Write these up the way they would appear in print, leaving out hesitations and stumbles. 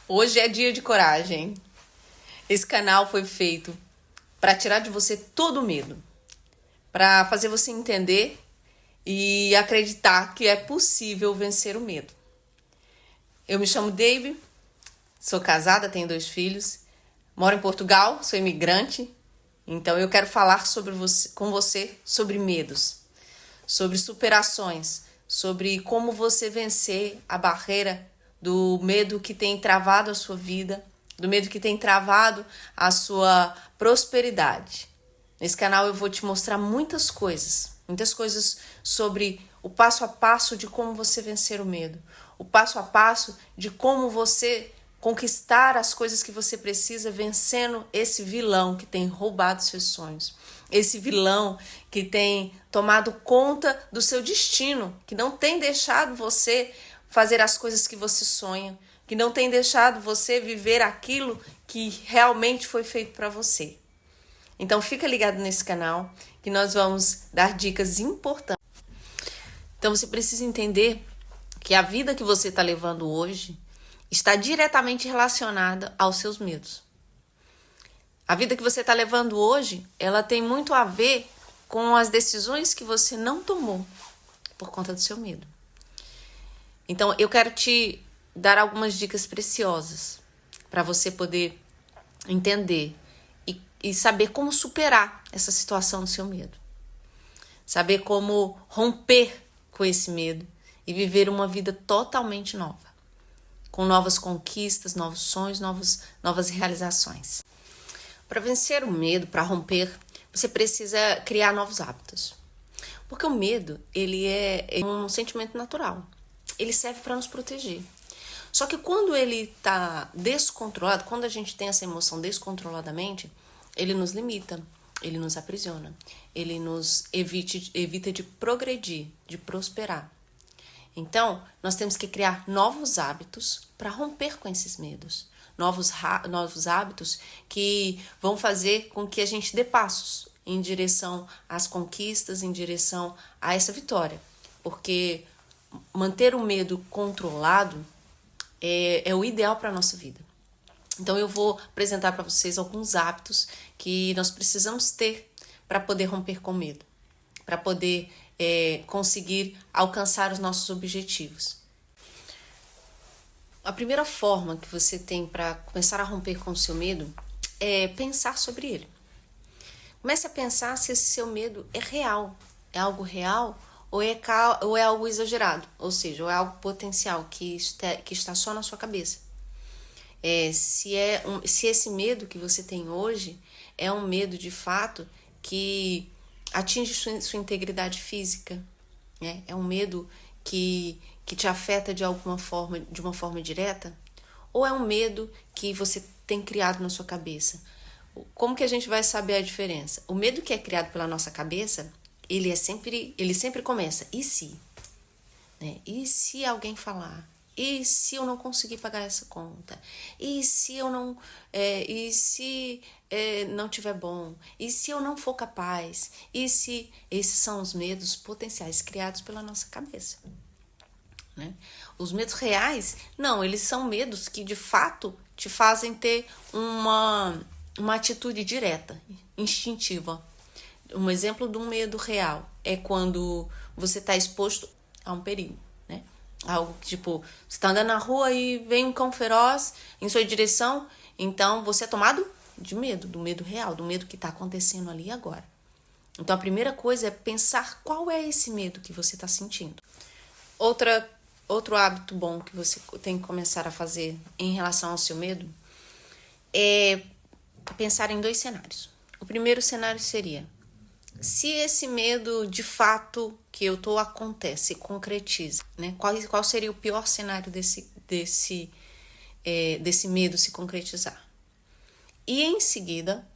Hoje é dia de coragem. Esse canal foi feito para tirar de você todo o medo, para fazer você entender e acreditar que é possível vencer o medo. Eu me chamo Debbie, sou casada, tenho 2 filhos, moro em Portugal, sou imigrante, então eu quero falar com você sobre medos, sobre superações, sobre como você vencer a barreira do medo que tem travado a sua vida, do medo que tem travado a sua prosperidade. Nesse canal eu vou te mostrar muitas coisas sobre o passo a passo de como você vencer o medo, o passo a passo de como você conquistar as coisas que você precisa, vencendo esse vilão que tem roubado seus sonhos, esse vilão que tem tomado conta do seu destino, que não tem deixado você fazer as coisas que você sonha, que não tem deixado você viver aquilo que realmente foi feito para você. Então fica ligado nesse canal que nós vamos dar dicas importantes. Então você precisa entender que a vida que você está levando hoje está diretamente relacionada aos seus medos. A vida que você está levando hoje, ela tem muito a ver com as decisões que você não tomou por conta do seu medo. Então eu quero te dar algumas dicas preciosas para você poder entender e saber como superar essa situação do seu medo. Saber como romper com esse medo e viver uma vida totalmente nova. Com novas conquistas, novos sonhos, novas realizações. Para vencer o medo, para romper, você precisa criar novos hábitos. Porque o medo, ele é um sentimento natural. Ele serve para nos proteger. Só que quando ele está descontrolado, quando a gente tem essa emoção descontroladamente, ele nos limita, ele nos aprisiona, ele nos evita de progredir, de prosperar. Então, nós temos que criar novos hábitos para romper com esses medos. Novos hábitos que vão fazer com que a gente dê passos em direção às conquistas, em direção a essa vitória. Porque manter o medo controlado é o ideal para a nossa vida. Então eu vou apresentar para vocês alguns hábitos que nós precisamos ter para poder romper com o medo, para poder conseguir alcançar os nossos objetivos. A primeira forma que você tem para começar a romper com o seu medo é pensar sobre ele. Comece a pensar se esse seu medo é real, é algo real ou é algo exagerado, ou seja, ou é algo potencial que está só na sua cabeça. Se esse medo que você tem hoje é um medo de fato que atinge sua integridade física, né? É um medo que te afeta de uma forma direta, ou é um medo que você tem criado na sua cabeça? Como que a gente vai saber a diferença? O medo que é criado pela nossa cabeça, ele sempre começa, e se? Né? E se alguém falar? E se eu não conseguir pagar essa conta? E se eu não, não tiver bom? E se eu não for capaz? E se esses são os medos potenciais criados pela nossa cabeça? Né? Os medos reais, não, eles são medos que de fato te fazem ter uma atitude direta, instintiva. Um exemplo de um medo real é quando você está exposto a um perigo, né? Algo que, tipo, você está andando na rua e vem um cão feroz em sua direção, então você é tomado de medo, do medo real, do medo que está acontecendo ali agora. Então a primeira coisa é pensar qual é esse medo que você está sentindo. Outro hábito bom que você tem que começar a fazer em relação ao seu medo é pensar em 2 cenários. O primeiro cenário seria: se esse medo de fato que eu tô acontece, concretiza, né? Qual seria o pior cenário desse medo se concretizar? E em seguida,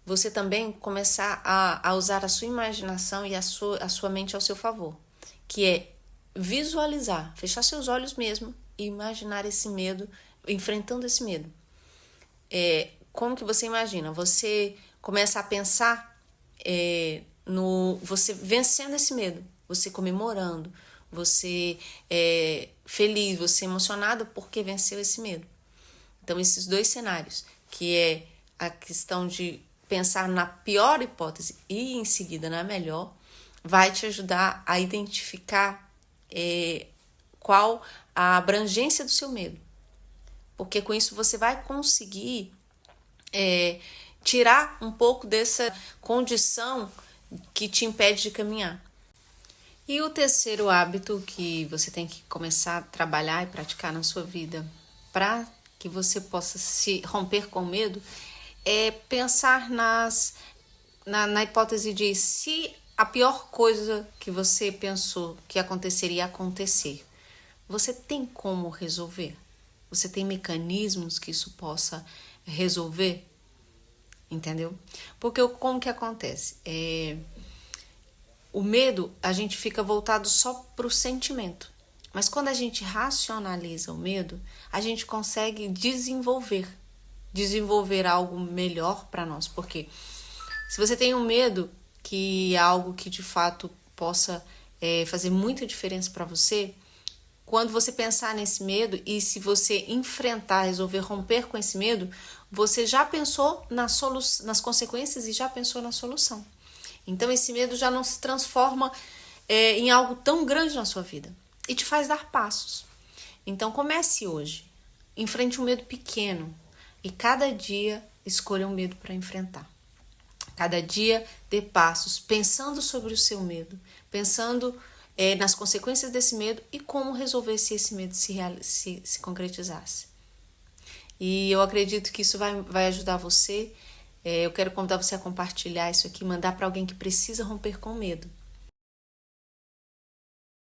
você também começar a usar a sua imaginação e a sua mente ao seu favor, que é visualizar, fechar seus olhos mesmo e imaginar esse medo, enfrentando esse medo. Como que você imagina? Você começa a pensar você vencendo esse medo, você comemorando, você feliz, você emocionado porque venceu esse medo. Então, esses dois cenários, que é a questão de pensar na pior hipótese e em seguida na melhor, vai te ajudar a identificar qual a abrangência do seu medo. Porque com isso você vai conseguir tirar um pouco dessa condição que te impede de caminhar. E o terceiro hábito que você tem que começar a trabalhar e praticar na sua vida para que você possa se romper com o medo é pensar na hipótese de se a pior coisa que você pensou que aconteceria acontecer, você tem como resolver? Você tem mecanismos que isso possa resolver? Entendeu? Porque como que acontece? O medo, a gente fica voltado só para o sentimento. Mas quando a gente racionaliza o medo, a gente consegue desenvolver algo melhor para nós. Porque se você tem um medo, que é algo que de fato possa fazer muita diferença para você, quando você pensar nesse medo e se você enfrentar, resolver romper com esse medo, você já pensou nas consequências e já pensou na solução. Então esse medo já não se transforma em algo tão grande na sua vida e te faz dar passos. Então comece hoje, enfrente um medo pequeno e cada dia escolha um medo para enfrentar. Cada dia dê passos pensando sobre o seu medo, pensando nas consequências desse medo e como resolver se esse medo se concretizasse. E eu acredito que isso vai ajudar você. Eu quero convidar você a compartilhar isso aqui, mandar para alguém que precisa romper com medo.